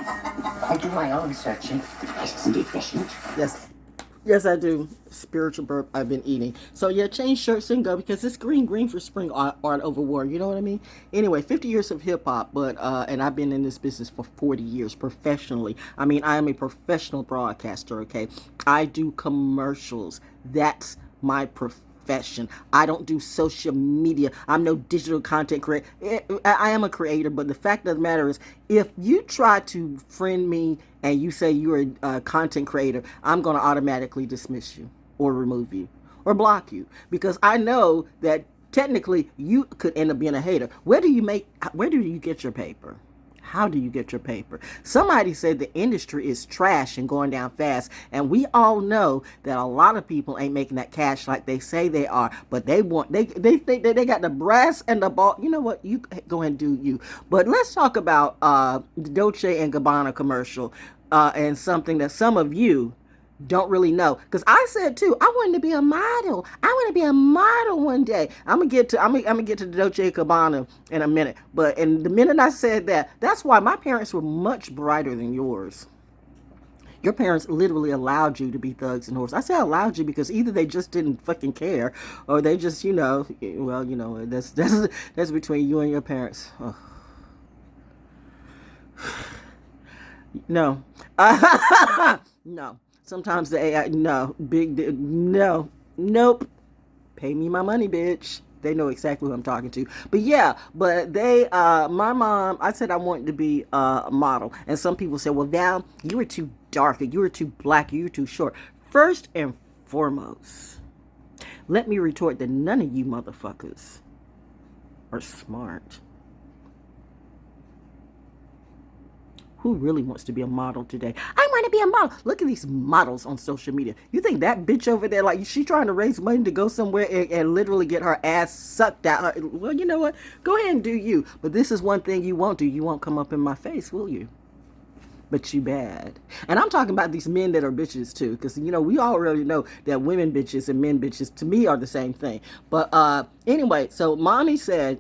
I do my own searching. This is efficient. Yes. Yes, I do. Spiritual burp I've been eating. So yeah, change shirts and go because it's green for spring, art over war. You know what I mean? Anyway, 50 years of hip hop, but and I've been in this business for 40 years professionally. I mean, I am a professional broadcaster. Okay, I do commercials. That's my profession. I don't do social media. I'm no digital content creator. I am a creator, but the fact of the matter is, if you try to friend me and you say you're a content creator, I'm going to automatically dismiss you or remove you or block you because I know that technically you could end up being a hater. Where do you get your paper? How do you get your paper? Somebody said the industry is trash and going down fast, and we all know that a lot of people ain't making that cash like they say they are, but they got the brass and the ball. You know what? You go ahead and do you. But let's talk about the Dolce and Gabbana commercial and something that some of you don't really know, because I said too, I wanted to be a model. I want to be a model one day. I'm gonna get to the Dolce & Gabbana in a minute, but in the minute I said that, that's why my parents were much brighter than yours. Your parents literally allowed you to be thugs and whores. I say allowed you because either they just didn't fucking care, or they just, well, that's between you and your parents. Oh. No. No. Sometimes the AI, no. No. Nope. Pay me my money, bitch. They know exactly who I'm talking to. But yeah, my mom, I said I wanted to be a model. And some people said, well, Val, you were too dark, you were too black, you were too short. First and foremost, let me retort that none of you motherfuckers are smart. Who really wants to be a model today? I want to be a model. Look at these models on social media. You think that bitch over there, like, she trying to raise money to go somewhere and literally get her ass sucked out? Well, you know what? Go ahead and do you. But this is one thing you won't do. You won't come up in my face, will you? But you bad. And I'm talking about these men that are bitches too, because we already know that women bitches and men bitches to me are the same thing. But anyway, so mommy said,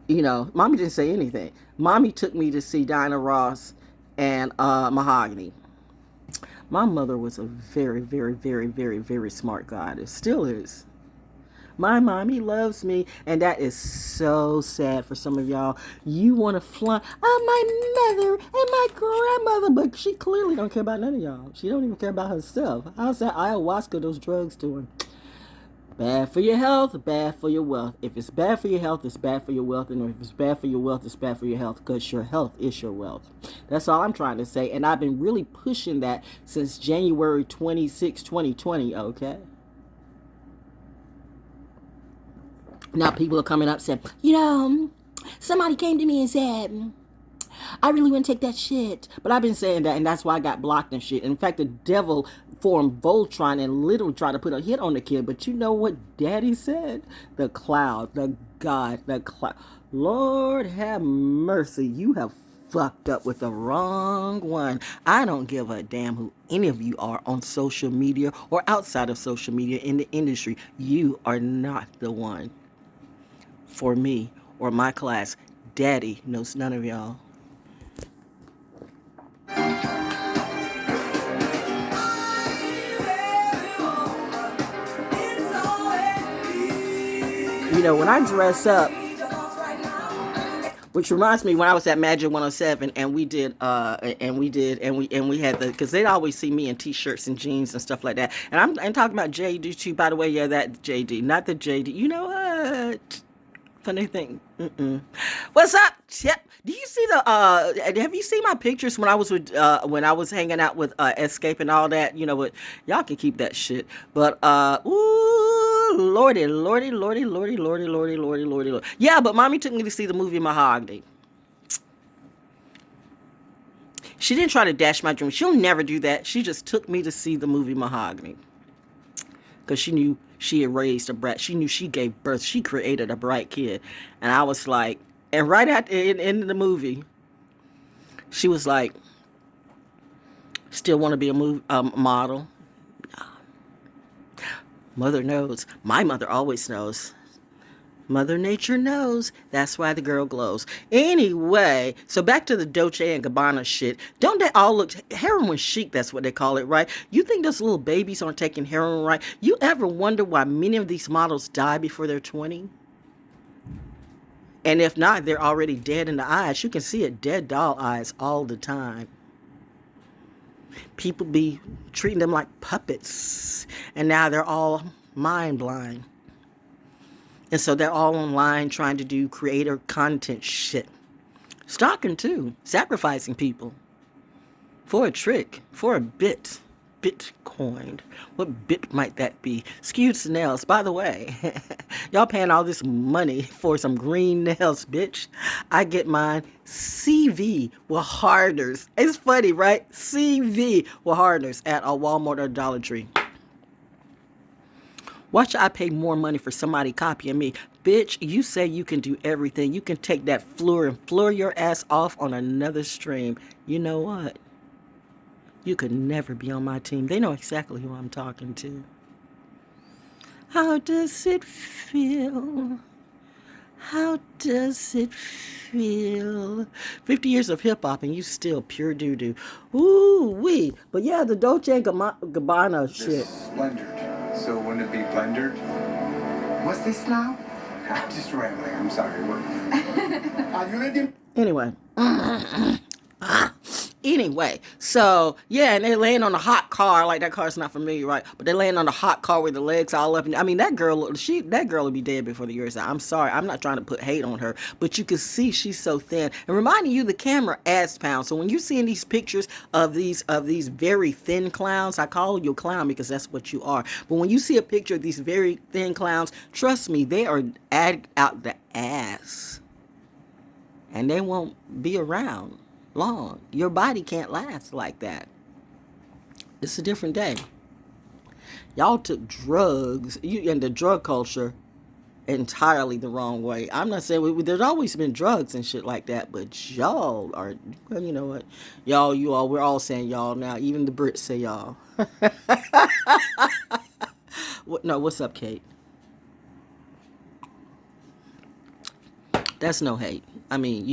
mommy didn't say anything. Mommy took me to see Diana Ross and Mahogany. My mother was a very, very, very, very, very smart goddess. Still is. My mommy loves me, and that is so sad for some of y'all. You want to flaunt, my mother and my grandmother, but she clearly don't care about none of y'all. She don't even care about herself. How's that ayahuasca, those drugs doing? Bad for your health, bad for your wealth. If it's bad for your health, it's bad for your wealth. And if it's bad for your wealth, it's bad for your health, because your health is your wealth. That's all I'm trying to say. And I've been really pushing that since January 26, 2020, okay? Now people are coming up saying, somebody came to me and said, I really wouldn't take that shit. But I've been saying that, and that's why I got blocked and shit. In fact, the devil formed Voltron and literally tried to put a hit on the kid. But you know what daddy said? The cloud, the God, the cloud. Lord have mercy. You have fucked up with the wrong one. I don't give a damn who any of you are on social media or outside of social media in the industry. You are not the one for me or my class. Daddy knows none of y'all. When I dress up, which reminds me, when I was at Magic 107 and we had because they'd always see me in t-shirts and jeans and stuff like that. And I'm talking about JD too, by the way. Yeah, that JD, not the JD. You know what? Funny thing. What's up, Chip? Do you see have you seen my pictures when I was hanging out with Escape and all that? You know what? Y'all can keep that shit. But ooh, lordy. Yeah, but mommy took me to see the movie Mahogany. She didn't try to dash my dream. She'll never do that. She just took me to see the movie Mahogany. Because she knew she had raised a brat. She knew she gave birth. She created a bright kid. And I was like, and right at the end of the movie, she was like, still want to be a model? Mother knows. My mother always knows. Mother Nature knows. That's why the girl glows. Anyway, so back to the Dolce and Gabbana shit. Don't they all look heroin chic? That's what they call it, right? You think those little babies aren't taking heroin, right? You ever wonder why many of these models die before they're 20? And if not, they're already dead in the eyes. You can see it, dead doll eyes all the time. People be treating them like puppets. And now they're all mind blind. And so they're all online trying to do creator content shit. Stalking too. Sacrificing people. For a trick. For a bit. Bitcoin. What bit might that be? Skewed nails. By the way, y'all paying all this money for some green nails, bitch. I get mine CV with hardeners. It's funny, right? CV with hardeners at a Walmart or Dollar Tree. Why should I pay more money for somebody copying me? Bitch, you say you can do everything. You can take that floor and floor your ass off on another stream. You know what? You could never be on my team. They know exactly who I'm talking to. How does it feel? How does it feel? 50 years of hip-hop and you still pure doo-doo. Ooh-wee. But yeah, the Dolce & Gabbana shit. Blendered. So wouldn't it be blendered? What's this now? I'm just rambling. I'm sorry. Are you ready? Anyway. Anyway, so yeah, and they're laying on a hot car. Like, that car's not familiar, right? But they're laying on a hot car with the legs all up. And I mean, that girl will be dead before the year's out. I'm sorry, I'm not trying to put hate on her, but you can see she's so thin. And reminding you, the camera adds pounds. So when you're seeing these pictures of these very thin clowns, I call you a clown because that's what you are. But when you see a picture of these very thin clowns, trust me, they are adding out the ass, and they won't be around long. Your body can't last like that. It's a different day. Y'all took drugs and the drug culture entirely the wrong way. I'm not saying there's always been drugs and shit like that, but y'all are, well, you know what? We're all saying y'all now. Even the Brits say y'all. What's up, Kate? That's no hate. I mean,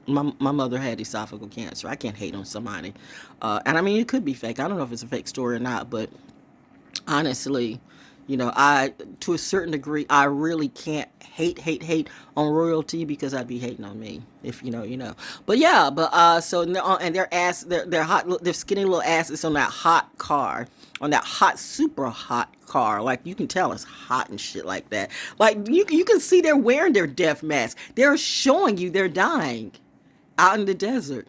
my mother had esophageal cancer. I can't hate on somebody. And I mean, it could be fake. I don't know if it's a fake story or not, but honestly, to a certain degree, I really can't hate on royalty because I'd be hating on me. If you know. But yeah, so their skinny little asses on that hot car, on that hot, super hot car. Like, you can tell it's hot and shit like that. Like, you can see they're wearing their death mask. They're showing you they're dying out in the desert.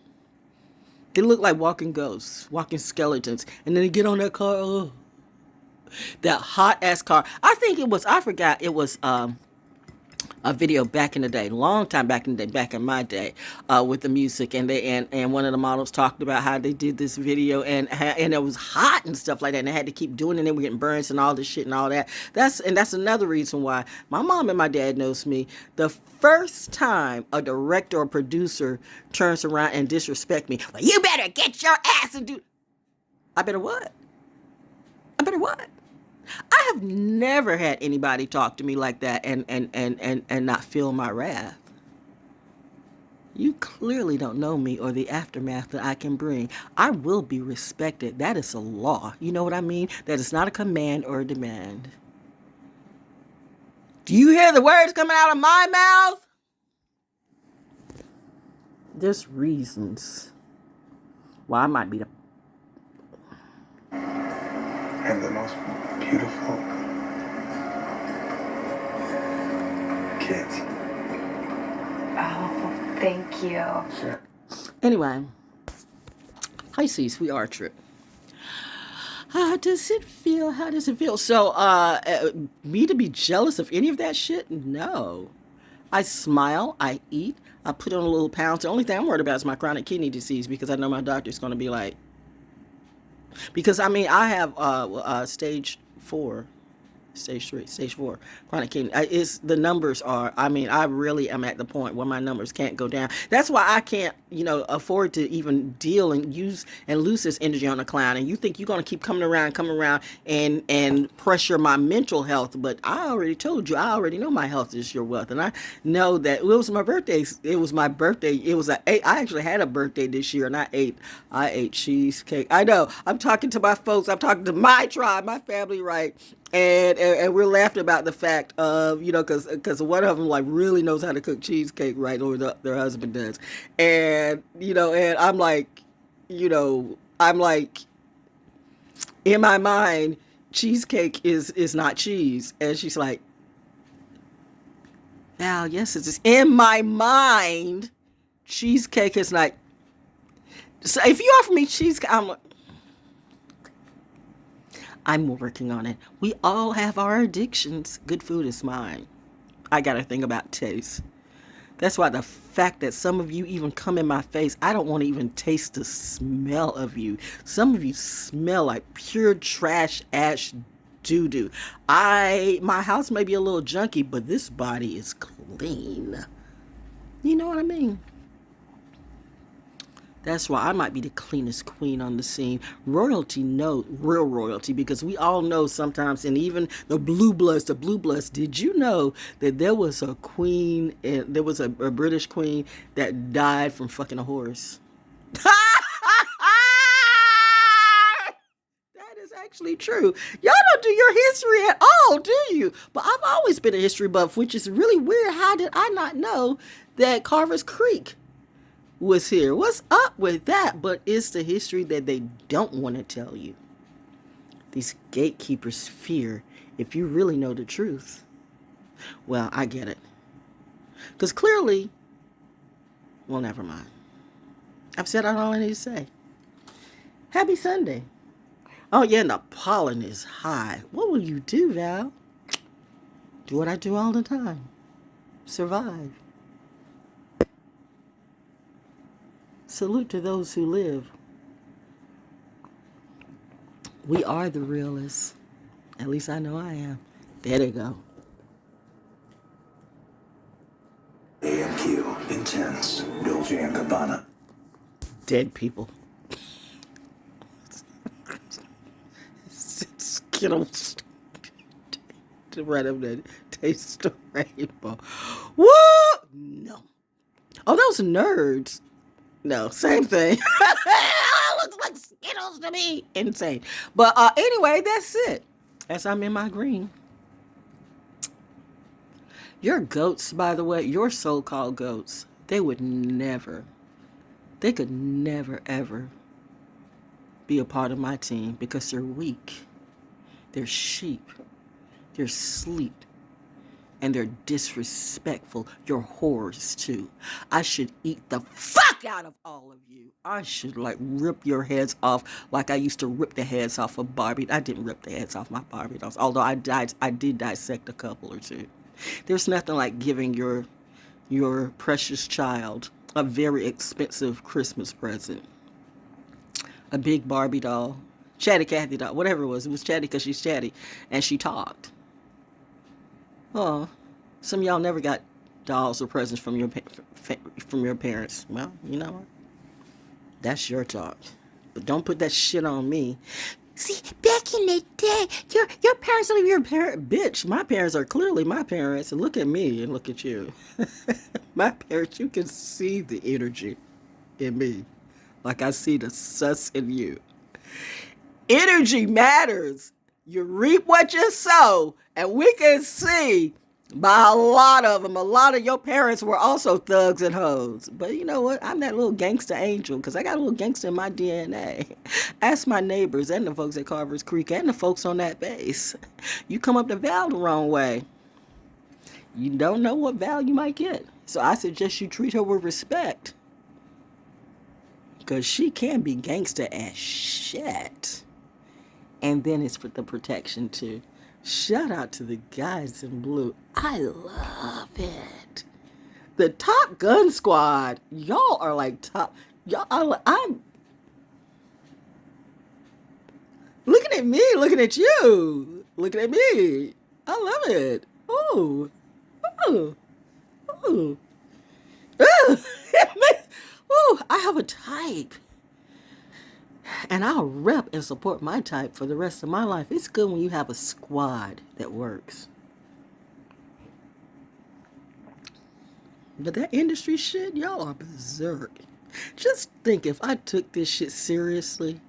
They look like walking ghosts, walking skeletons. And then they get on that car. Oh, that hot ass car. I forgot it was a video back in the day, long time back in my day, with the music, and one of the models talked about how they did this video and it was hot and stuff like that, and they had to keep doing it, and they were getting burns and all this shit and all that. That's another reason why my mom and my dad knows me. The first time a director or producer turns around and disrespect me, well, you better get your ass and do. I better what? I have never had anybody talk to me like that and not feel my wrath. You clearly don't know me or the aftermath that I can bring. I will be respected. That is a law. You know what I mean? That is not a command or a demand. Do you hear the words coming out of my mouth? There's reasons why I might be the And the most beautiful kids. Oh, thank you. Sure. Anyway, hi, C, we are trip. How does it feel? So, me to be jealous of any of that shit? No. I smile, I eat, I put on a little pounds. The only thing I'm worried about is my chronic kidney disease, because I know my doctor's going to be like, because I mean, I have stage 4 Stage 3, stage 4, chronic kidney. It's the numbers are. I mean, I really am at the point where my numbers can't go down. That's why I can't, afford to even deal and use and lose this energy on a clown. And you think you're gonna keep coming around, and pressure my mental health? But I already told you, I already know my health is your wealth, and I know that it was my birthday. It was my birthday. It was I actually had a birthday this year, and I ate cheesecake. I know. I'm talking to my folks. I'm talking to my tribe, my family, right? And we're laughing about the fact of, because one of them like really knows how to cook cheesecake, right, or their husband does, and and I'm like in my mind, cheesecake is not cheese, and she's like, Val, yes, it's just in my mind, cheesecake is not. So if you offer me cheesecake, I'm working on it. We all have our addictions. Good food is mine. I got to think about taste. That's why the fact that some of you even come in my face, I don't want to even taste the smell of you. Some of you smell like pure trash, ash, doo-doo. My house may be a little junky, but this body is clean. You know what I mean? That's why I might be the cleanest queen on the scene. Royalty, no, real royalty, because we all know sometimes, and even the blue bloods, did you know that there was a queen, there was a British queen that died from fucking a horse? That is actually true. Y'all don't do your history at all, do you? But I've always been a history buff, which is really weird. How did I not know that Carver's Creek was here? What's up with that? But it's the history that they don't want to tell you. These gatekeepers fear if you really know the truth. Well, I get it. Because clearly, well, never mind. I've said all I need to say. Happy Sunday. Oh, yeah, and the pollen is high. What will you do, Val? Do what I do all the time. Survive. Salute to those who live. We are the realists. At least I know I am. There they go. AMQ, Intense, Dolce & Gabbana. Dead people. Skittles. Right up there. Taste the rainbow. What? No. Oh, those nerds. No, same thing. Looks like Skittles to me. Insane. But anyway, that's it. As I'm in my green. Your goats, by the way, your so-called goats, they could never, ever be a part of my team because they're weak. They're sheep. They're sleep. And they're disrespectful. You're whores too. I should eat the fuck out of all of you. I should rip your heads off like I used to rip the heads off of Barbie. I didn't rip the heads off my Barbie dolls, although I did dissect a couple or two. There's nothing like giving your precious child a very expensive Christmas present. A big Barbie doll, Chatty Cathy doll, whatever it was. It was chatty because she's chatty and she talked. Oh, some of y'all never got dolls or presents from your parents. Well, you know what? That's your talk. But don't put that shit on me. See, back in the day, your parents are your parent. Bitch, my parents are clearly my parents. And look at me and look at you. My parents, you can see the energy in me. Like I see the sus in you. Energy matters. You reap what you sow. And we can see by a lot of them, a lot of your parents were also thugs and hoes. But you know what? I'm that little gangster angel because I got a little gangster in my DNA. Ask my neighbors and the folks at Carver's Creek and the folks on that base. You come up to Val the wrong way, you don't know what Val you might get. So I suggest you treat her with respect because she can be gangster as shit. And then it's for the protection too. Shout out to the guys in blue. I love it. The Top Gun Squad. Y'all are like top. I'm looking at me, looking at you, looking at me. I love it. Ooh. Ooh. Ooh. Ooh. Ooh. I have a type. And I'll rep and support my type for the rest of my life. It's good when you have a squad that works. But that industry shit, y'all are berserk. Just think, if I took this shit seriously,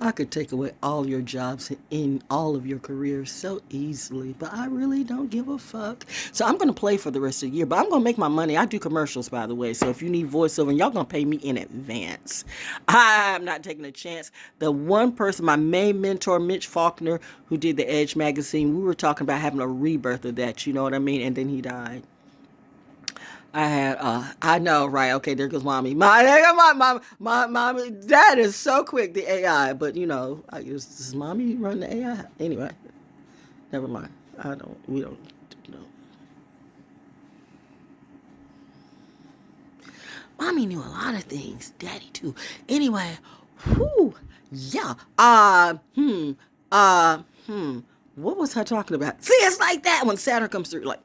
I could take away all your jobs in all of your careers so easily, but I really don't give a fuck. So I'm going to play for the rest of the year, but I'm going to make my money. I do commercials, by the way, so if you need voiceover, and y'all going to pay me in advance. I'm not taking a chance. The one person, my main mentor, Mitch Faulkner, who did the Edge magazine, we were talking about having a rebirth of that, you know what I mean? And then he died. I know, right? Okay, there goes mommy. My mommy, that is so quick, the AI. But, you know, does mommy run the AI? Anyway, never mind. We don't know. Mommy knew a lot of things. Daddy, too. Anyway, whew, yeah. What was I talking about? See, it's like that when Saturn comes through, like,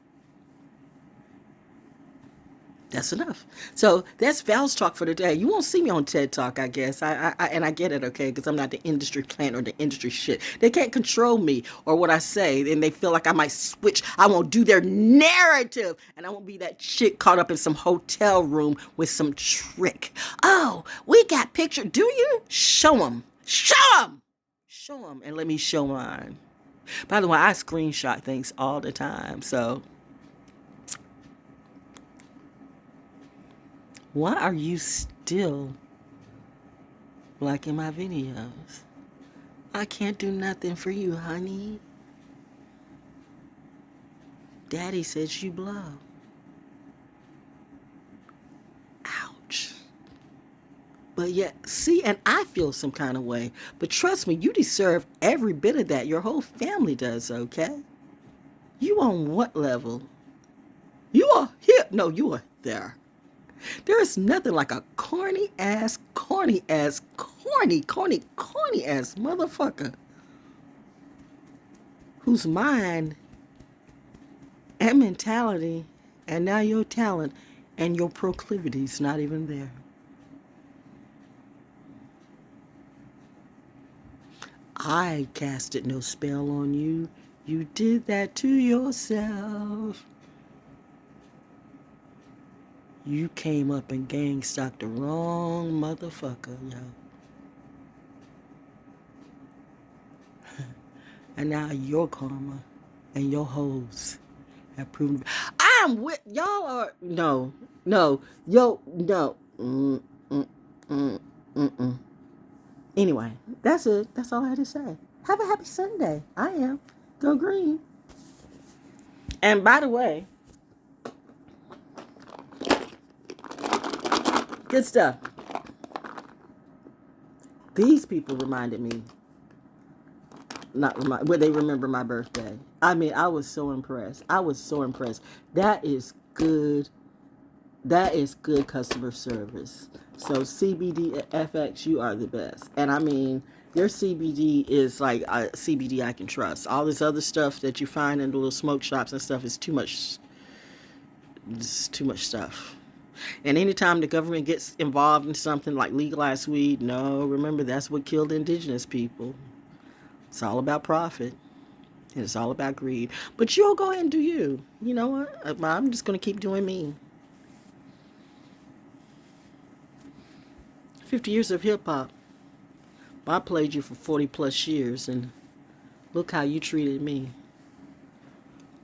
that's enough. So that's Val's talk for today. You won't see me on TED Talk, I guess. And I get it, okay, because I'm not the industry plant or the industry shit. They can't control me or what I say, and they feel like I might switch. I won't do their narrative, and I won't be that shit caught up in some hotel room with some trick. Oh, we got picture. Do you? Show them. Show them. Show them, and let me show mine. By the way, I screenshot things all the time, so... Why are you still liking my videos? I can't do nothing for you, honey. Daddy says you blow. Ouch. But yet, see, and I feel some kind of way. But trust me, you deserve every bit of that. Your whole family does, okay? You on what level? You are here. No, you are there. There is nothing like a corny ass motherfucker whose mind and mentality and now your talent and your proclivity's not even there. I casted no spell on you. You did that to yourself. You came up and gang stalked the wrong motherfucker, yo. And now your karma and your hoes have proven. I'm with y'all are no. Anyway, that's it. That's all I had to say. Have a happy Sunday. I am. Go green. And by the way, good stuff. These people reminded me. Would they remember my birthday? I mean, I was so impressed. That is good. That is good customer service. So CBD FX, you are the best. And I mean, your CBD is like CBD I can trust. All this other stuff that you find in the little smoke shops and stuff is too much. It's too much stuff. And anytime the government gets involved in something like legalized weed, no, remember that's what killed indigenous people. It's all about profit. And it's all about greed. But you'll go ahead and do you. You know what? I'm just going to keep doing me. 50 years of hip-hop. I played you for 40 plus years, and look how you treated me.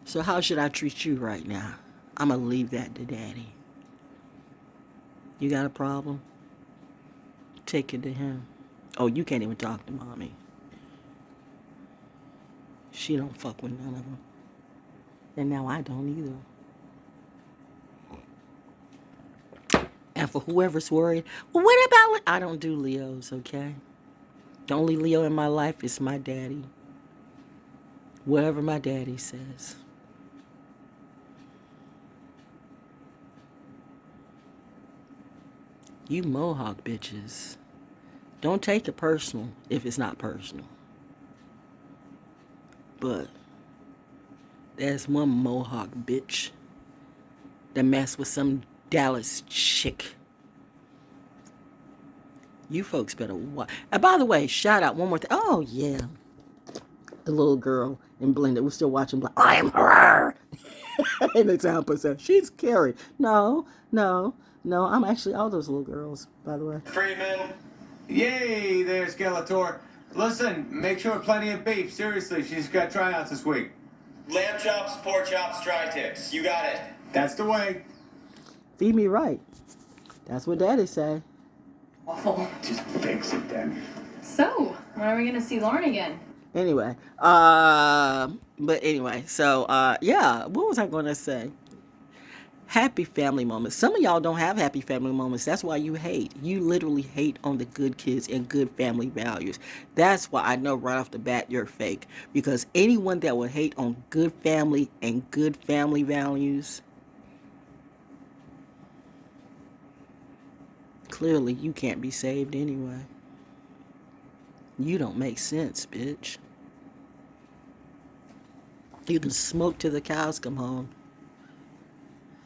So how should I treat you right now? I'm going to leave that to Daddy. You got a problem? Take it to him. Oh, you can't even talk to Mommy. She don't fuck with none of them. And now I don't either. And for whoever's worried, well, what about... I don't do Leos, okay? The only Leo in my life is my daddy. Whatever my daddy says. You Mohawk bitches. Don't take it personal if it's not personal. But There's one Mohawk bitch that messed with some Dallas chick. You folks better watch. And by the way, shout out one more thing. Oh, yeah. The little girl in Blended. We're still watching. I'm her. And the town person. She's Carrie. No. I'm actually all those little girls, by the way. Freeman. Yay, there, Skeletor. Listen, make sure plenty of beef. Seriously, she's got tryouts this week. Lamb chops, pork chops, tri-tips. You got it. That's the way. Feed me right. That's what Daddy say. Awful. Just fix it then. So, when are we gonna see Lauren again? Anyway, so yeah, what was I gonna say? Happy family moments. Some of y'all don't have happy family moments. That's why you hate. You literally hate on the good kids and good family values. That's why I know right off the bat you're fake. Because anyone that would hate on good family and good family values, clearly you can't be saved anyway. You don't make sense, bitch. You can smoke till the cows come home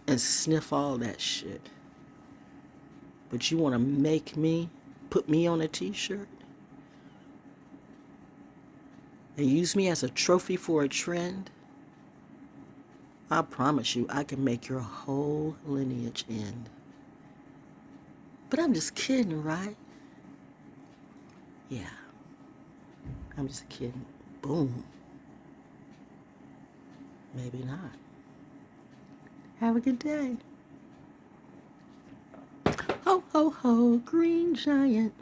and sniff all that shit. But you want to put me on a t-shirt and use me as a trophy for a trend? I promise you, I can make your whole lineage end. But I'm just kidding, right? Yeah. I'm just kidding. Boom. Maybe not. Have a good day. Ho, ho, ho, green giant.